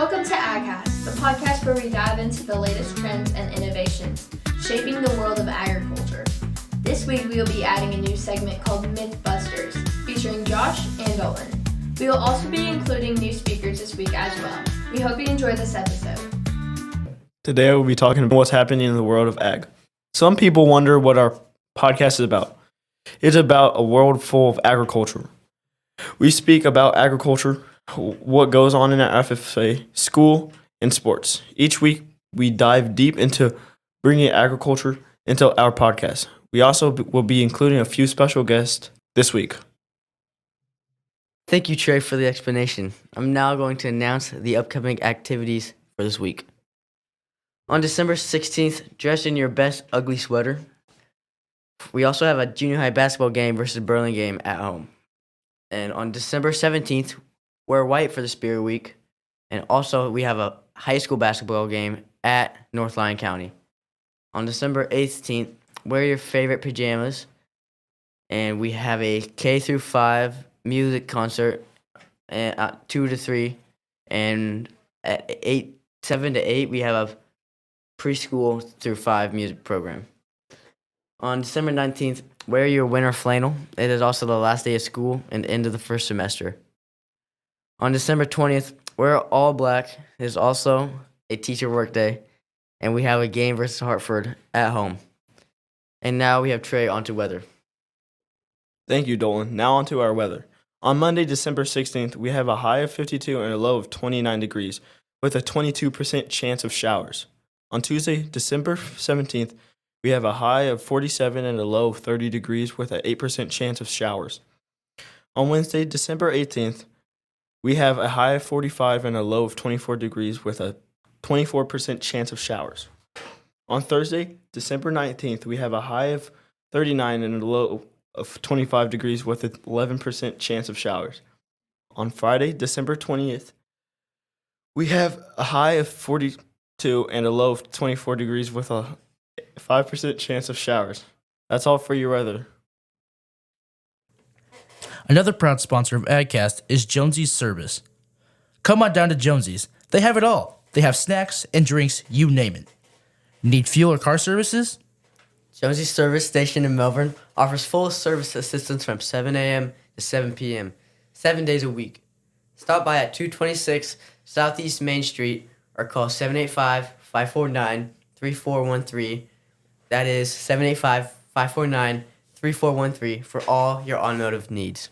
Welcome to AgCast, the podcast where we dive into the latest trends and innovations shaping the world of agriculture. This week we will be adding a new segment called Mythbusters, featuring Josh and Dalton. We will also be including new speakers this week as well. We hope you enjoy this episode. Today we'll be talking about what's happening in the world of ag. Some people wonder what our podcast is about. It's about a world full of agriculture. We speak about agriculture, what goes on in our FFA, school, and sports. Each week, we dive deep into bringing agriculture into our podcast. We also will be including a few special guests this week. Thank you, Trey, for the explanation. I'm now going to announce the upcoming activities for this week. On December 16th, dress in your best ugly sweater. We also have a junior high basketball game versus Burlingame at home. And on December 17th, wear white for the Spirit Week. And also, we have a high school basketball game at North Lyon County. On December 18th, wear your favorite pajamas. And we have a K through 5 music concert at 2 to 3. And at 7 to 8, we have a preschool through 5 music program. On December 19th, wear your winter flannel. It is also the last day of school and end of the first semester. On December 20th, wear all black. It is also a teacher work day, and we have a game versus Hartford at home. And now we have Trey onto weather. Thank you, Dolan. Now on to our weather. On Monday, December 16th, we have a high of 52 and a low of 29 degrees with a 22% chance of showers. On Tuesday, December 17th, we have a high of 47 and a low of 30 degrees with an 8% chance of showers. On Wednesday, December 18th, we have a high of 45 and a low of 24 degrees with a 24% chance of showers. On Thursday, December 19th, we have a high of 39 and a low of 25 degrees with an 11% chance of showers. On Friday, December 20th, we have a high of 42 and a low of 24 degrees with a 5% chance of showers. That's all for your weather. Another proud sponsor of AgCast is Jonesy's Service. Come on down to Jonesy's. They have it all. They have snacks and drinks, you name it. Need fuel or car services? Jonesy's Service Station in Melbourne offers full service assistance from 7 a.m. to 7 p.m., 7 days a week. Stop by at 226 Southeast Main Street or call 785-549-3413. That is 785-549-3413 for all your automotive needs.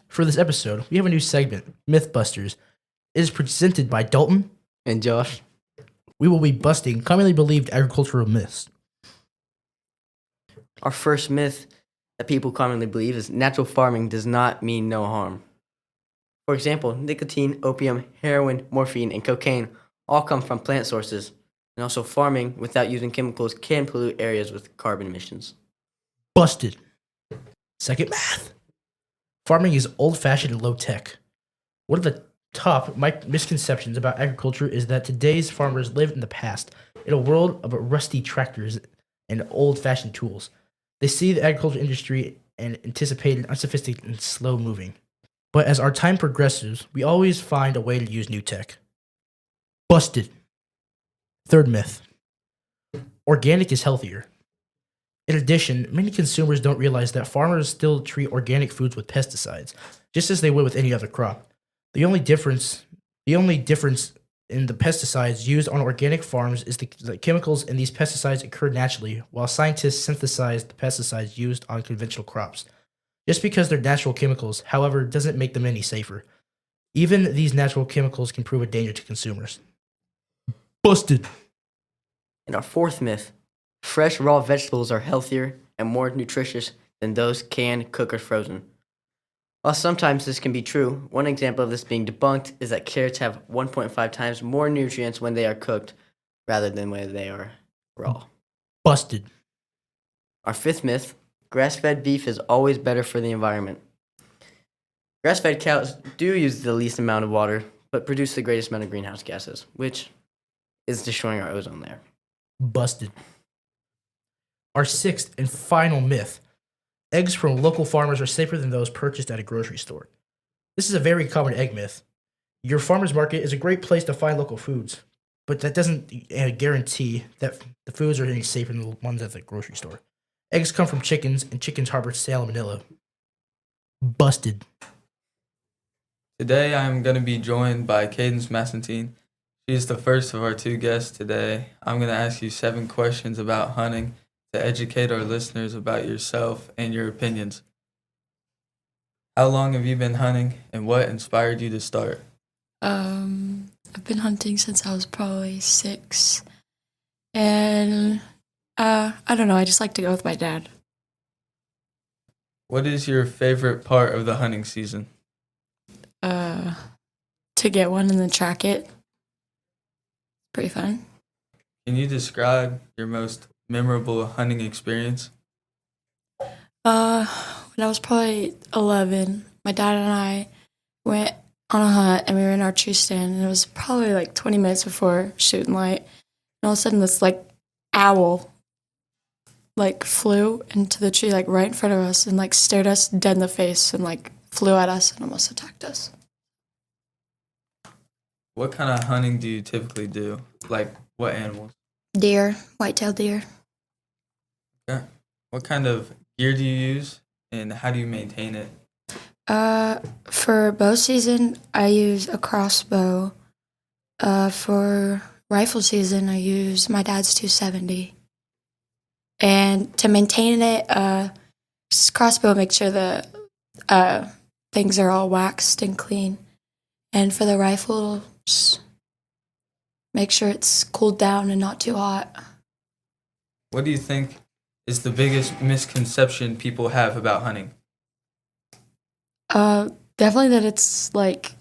For this episode, we have a new segment, Mythbusters. It is presented by Dalton And Josh? We will be busting commonly believed agricultural myths. Our first myth that people commonly believe is natural farming does not mean no harm. For example, nicotine, opium, heroin, morphine, and cocaine all come from plant sources. And also farming without using chemicals can pollute areas with carbon emissions. Busted. Second math. Farming is old-fashioned and low-tech. One of the top misconceptions about agriculture is that today's farmers live in the past, in a world of rusty tractors and old-fashioned tools. They see the agriculture industry and anticipate it unsophisticated and slow-moving. But as our time progresses, we always find a way to use new tech. Busted. Third myth. Organic is healthier. In addition, many consumers don't realize that farmers still treat organic foods with pesticides, just as they would with any other crop. The only difference in the pesticides used on organic farms is the chemicals in these pesticides occur naturally, while scientists synthesize the pesticides used on conventional crops. Just because they're natural chemicals, however, doesn't make them any safer. Even these natural chemicals can prove a danger to consumers. Busted. And our fourth myth, fresh raw vegetables are healthier and more nutritious than those canned, cooked, or frozen. While sometimes this can be true, one example of this being debunked is that carrots have 1.5 times more nutrients when they are cooked rather than when they are raw. Busted. Our fifth myth, grass-fed beef is always better for the environment. Grass-fed cows do use the least amount of water, but produce the greatest amount of greenhouse gases, which is destroying our ozone layer. Busted. Our sixth and final myth Eggs from local farmers are safer than those purchased at a grocery store. This is a very common egg myth. Your farmer's market is a great place to find local foods, but that doesn't guarantee that the foods are any safer than the ones at the grocery store. Eggs come from chickens, and chickens harbor salmonella. Busted. Today I'm going to be joined by Cadence Massentine. She's the first of our 2 guests today. I'm going to ask you 7 questions about hunting to educate our listeners about yourself and your opinions. How long have you been hunting, and what inspired you to start? I've been hunting since I was probably 6, and I don't know, I just like to go with my dad. What is your favorite part of the hunting season? To get one and then track it. Pretty fun. Can you describe your most memorable hunting experience? When I was probably 11, my dad and I went on a hunt, and we were in our tree stand, and it was probably like 20 minutes before shooting light, and all of a sudden this like owl like flew into the tree like right in front of us and like stared us dead in the face and like flew at us and almost attacked us. What kind of hunting do you typically do? Like, what animals? Deer, white-tailed deer. Yeah. What kind of gear do you use, and how do you maintain it? For bow season, I use a crossbow. For rifle season, I use my dad's 270. And to maintain it, just crossbow, make sure the things are all waxed and clean. And for the rifle, just make sure it's cooled down and not too hot. What do you think is the biggest misconception people have about hunting? Definitely that it's like,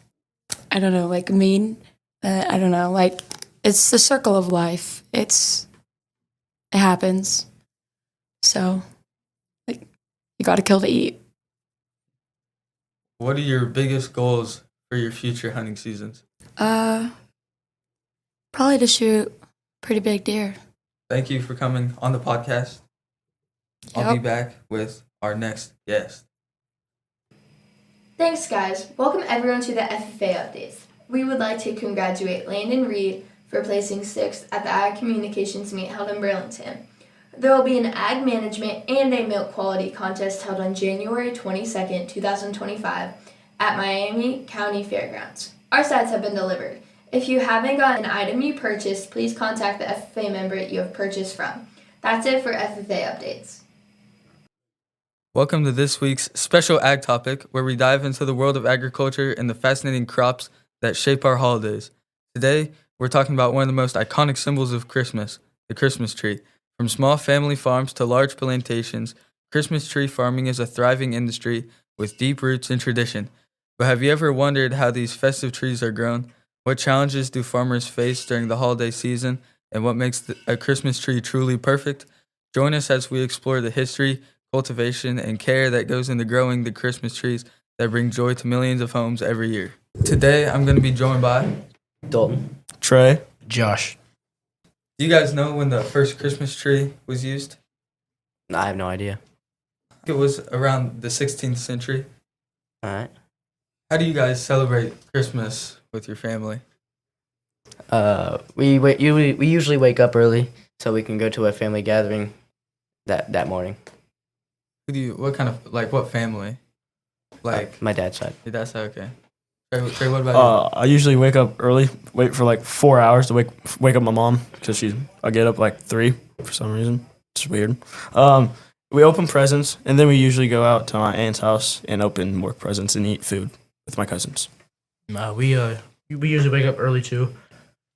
I don't know, like mean. I don't know, like it's the circle of life. It happens. So, like, you got to kill to eat. What are your biggest goals for your future hunting seasons? Probably to shoot pretty big deer. Thank you for coming on the podcast. I'll be Yep. back with our next guest. Thanks, guys. Welcome everyone to the FFA updates. We would like to congratulate Landon Reed for placing 6th at the Ag Communications meet held in Burlington. There will be an Ag Management and a Milk Quality contest held on January 22nd, 2025 at Miami County Fairgrounds. Our stats have been delivered. If you haven't got an item you purchased, please contact the FFA member you have purchased from. That's it for FFA updates. Welcome to this week's special ag topic, where we dive into the world of agriculture and the fascinating crops that shape our holidays. Today, we're talking about one of the most iconic symbols of Christmas, the Christmas tree. From small family farms to large plantations, Christmas tree farming is a thriving industry with deep roots and tradition. But have you ever wondered how these festive trees are grown? What challenges do farmers face during the holiday season? And what makes a Christmas tree truly perfect? Join us as we explore the history, cultivation, and care that goes into growing the Christmas trees that bring joy to millions of homes every year. Today, I'm going to be joined by... Dalton. Trey. Josh. Do you guys know when the first Christmas tree was used? I have no idea. It was around the 16th century. All right. How do you guys celebrate Christmas with your family? We usually wake up early so we can go to a family gathering that morning. What kind of, like, what family? Like, My dad's side. your dad's side, okay. Trey, what about I usually wake up early, wait for like 4 hours to wake up my mom because I get up like 3 for some reason. It's weird. We open presents, and then we usually go out to my aunt's house and open more presents and eat food with my cousins. We usually wake up early too.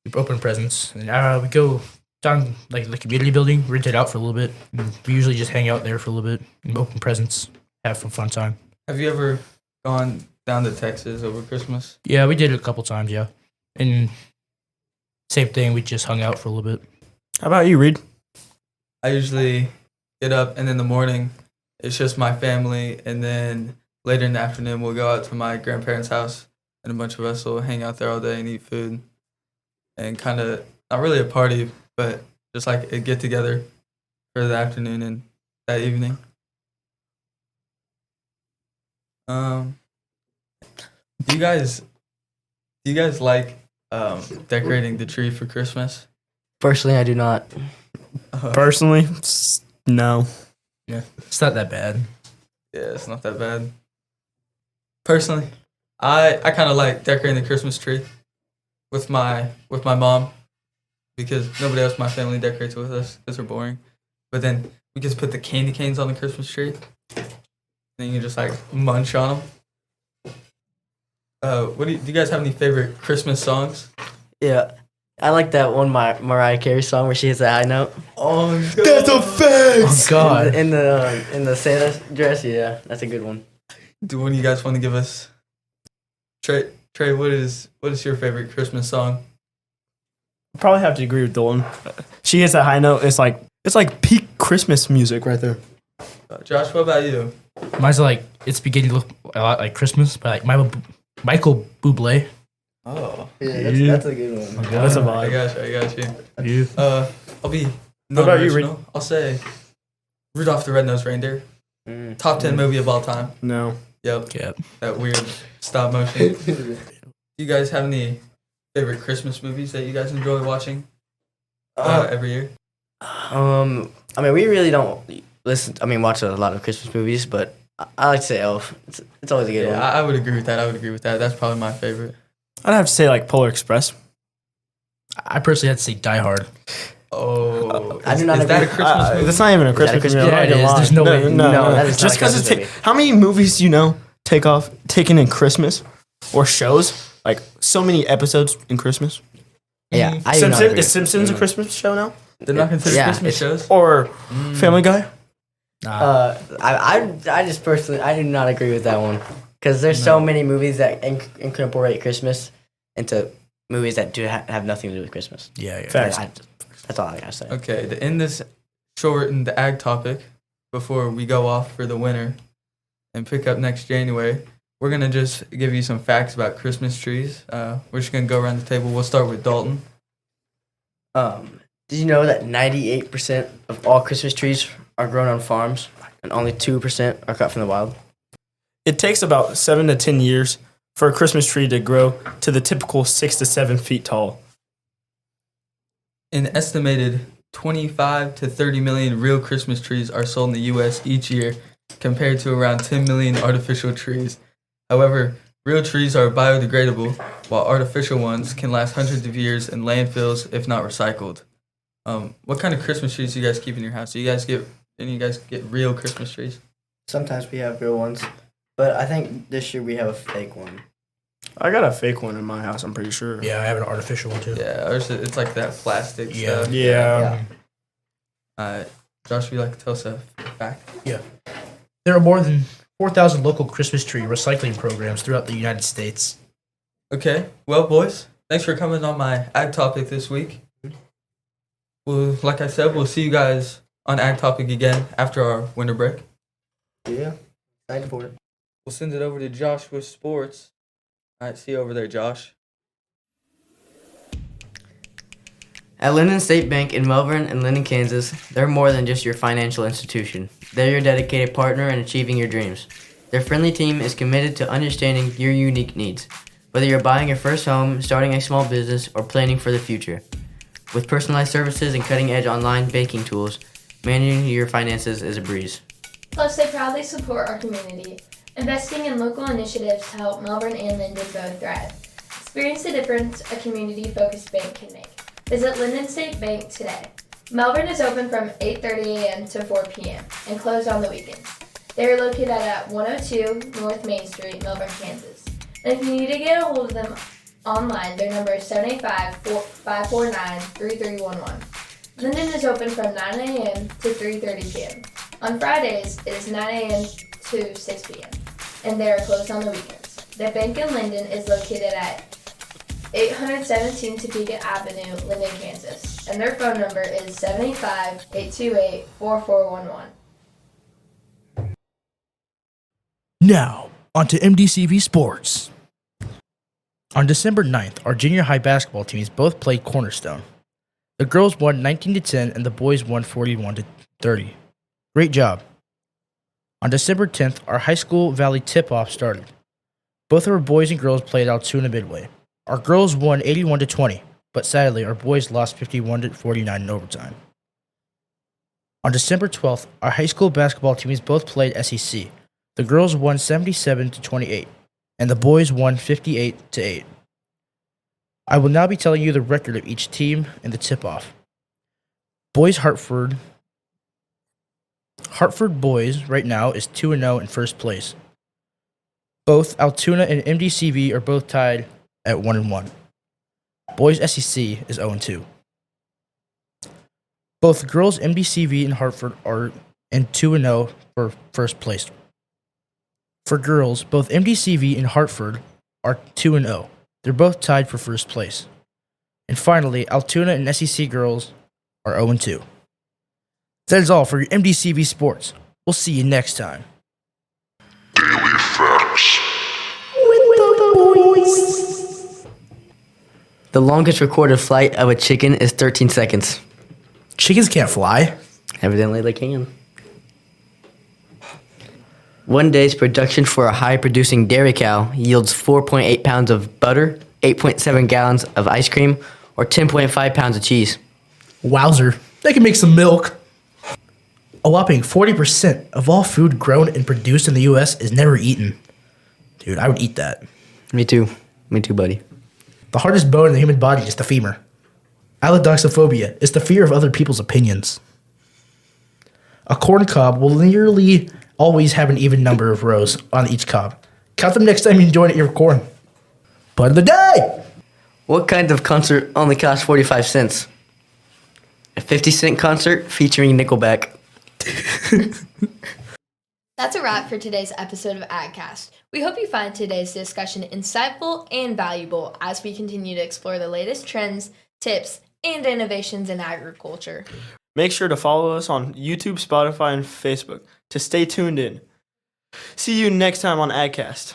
We open presents, and we go down like the community building, rent it out for a little bit. And we usually just hang out there for a little bit and open presents, have some fun time. Have you ever gone down to Texas over Christmas? Yeah, we did it a couple times, yeah. And same thing, we just hung out for a little bit. How about you, Reed? I usually get up, and in the morning, it's just my family, and then later in the afternoon, we'll go out to my grandparents' house, and a bunch of us will hang out there all day and eat food, and kind of, not really a party, but just like a get-together for the afternoon and that evening. Do you guys like decorating the tree for Christmas? Personally, I do not. Personally, no. Yeah, it's not that bad. Yeah, it's not that bad. Personally, I kind of like decorating the Christmas tree with my mom because nobody else in my family decorates with us because they're boring. But then we just put the candy canes on the Christmas tree. Then you can just like munch on them. Do you guys have any favorite Christmas songs? Yeah. I like that one Mariah Carey song where she hits a high note. Oh, That's a fact. Oh God. In the Santa dress, yeah, that's a good one. Do one of you guys want to give us? Trey, what is your favorite Christmas song? Probably have to agree with Dalton. She hits a high note. It's like peak Christmas music right there. Josh, what about you? Mine's like it's beginning to look a lot like Christmas, but like Michael Bublé. Oh, That's a good one. That's a I vibe. got you. Yeah. I'll be What about you, non-original. I'll say Rudolph the Red-Nosed Reindeer. Top 10 movie of all time. No. Yep. Yeah. That weird stop motion. Do you guys have any favorite Christmas movies that you guys enjoy watching every year? I mean, we really don't watch a lot of Christmas movies, but I like to say Elf. It's always a good Yeah, one. I would agree with that. That's probably my favorite. I'd have to say like Polar Express. I personally had to say Die Hard. Oh, I do not is that a agree. Christmas movie? That's not even a that a Christmas Christmas movie. movie? I'm not Yeah, it gonna is. lie. There's no way. No, that is not Just a because Christmas it's movie. how many movies taken in Christmas or shows? Like so many episodes in Christmas. Yeah, I do not agree. Is Simpsons a Christmas show now? They're not considered Yeah, Christmas it's- shows? Or Family Guy? Nah. I just personally I do not agree with that one because there's so many movies that incorporate Christmas into movies that do have nothing to do with Christmas. Yeah. Facts. That's all I gotta say. Okay, to end this shortened ag topic before we go off for the winter and pick up next January, we're going to just give you some facts about Christmas trees. We're just going to go around the table. We'll start with Dalton. Did you know that 98% of all Christmas trees are grown on farms and only 2% are cut from the wild? It takes about 7 to 10 years for a Christmas tree to grow to the typical 6 to 7 feet tall. An estimated 25 to 30 million real Christmas trees are sold in the U.S. each year, compared to around 10 million artificial trees. However, real trees are biodegradable, while artificial ones can last hundreds of years in landfills if not recycled. What kind of Christmas trees do you guys keep in your house? Do you guys get real Christmas trees? Sometimes we have real ones, but I think this year we have a fake one. I got a fake one in my house, I'm pretty sure. Yeah, I have an artificial one too. Yeah, ours, it's like that plastic Yeah. stuff. Yeah. Josh, would you like to tell us a fact? There are more than 4,000 local Christmas tree recycling programs throughout the United States. Okay, well, boys, thanks for coming on my ag topic this week. Well, like I said, we'll see you guys on ag topic again after our winter break. Yeah, excited for it. We'll send it over to Josh with sports. All right, see you over there, Josh. At Linden State Bank in Melbourne and Linden, Kansas, they're more than just your financial institution. They're your dedicated partner in achieving your dreams. Their friendly team is committed to understanding your unique needs, whether you're buying your first home, starting a small business, or planning for the future. With personalized services and cutting-edge online banking tools, managing your finances is a breeze. Plus, they proudly support our community, investing in local initiatives to help Melbourne and Linden both thrive. Experience the difference a community-focused bank can make. Visit Linden State Bank today. Melbourne is open from 8:30 a.m. to 4 p.m. and closed on the weekends. They are located at 102 North Main Street, Melbourne, Kansas. And if you need to get a hold of them online, their number is 785-549-3311. Linden is open from 9 a.m. to 3:30 p.m. On Fridays, it is 9 a.m. to 6 p.m. and they are closed on the weekends. The bank in Linden is located at 817 Topeka Avenue, Linden, Kansas, and their phone number is 785-828-4411. Now, on to MdCV Sports. On December 9th, our junior high basketball teams both played Cornerstone. The girls won 19-10 and the boys won 41-30. Great job. On December 10th, our high school Valley tip-off started. Both of our boys and girls played Altoona Midway. Our girls won 81-20, but sadly, our boys lost 51-49 in overtime. On December 12th, our high school basketball teams both played SEC. The girls won 77-28, and the boys won 58-8. I will now be telling you the record of each team in the tip-off. Boys Hartford boys right now is 2-0 in first place. Both Altoona and MdCV are both tied at 1-1. Boys SEC is 0-2. Both girls MdCV and Hartford are in 2-0 for first place. For girls, both MdCV and Hartford are 2-0. They're both tied for first place. And finally, Altoona and SEC girls are 0-2. That is all for your MdCV Sports. We'll see you next time. Daily Facts. The longest recorded flight of a chicken is 13 seconds. Chickens can't fly. Evidently they can. One day's production for a high-producing dairy cow yields 4.8 pounds of butter, 8.7 gallons of ice cream, or 10.5 pounds of cheese. Wowzer. They can make some milk. A whopping 40% of all food grown and produced in the U.S. is never eaten. Dude, I would eat that. Me too. Me too, buddy. The hardest bone in the human body is the femur. Allodoxophobia is the fear of other people's opinions. A corn cob will nearly always have an even number of rows on each cob. Count them next time you enjoy your corn. Bud of the day! What kind of concert only costs 45 cents? A 50-cent concert featuring Nickelback. That's a wrap for today's episode of AgCast. We hope you find today's discussion insightful and valuable as we continue to explore the latest trends, tips, and innovations in agriculture. Make sure to follow us on YouTube, Spotify, and Facebook to stay tuned in. See you next time on AgCast.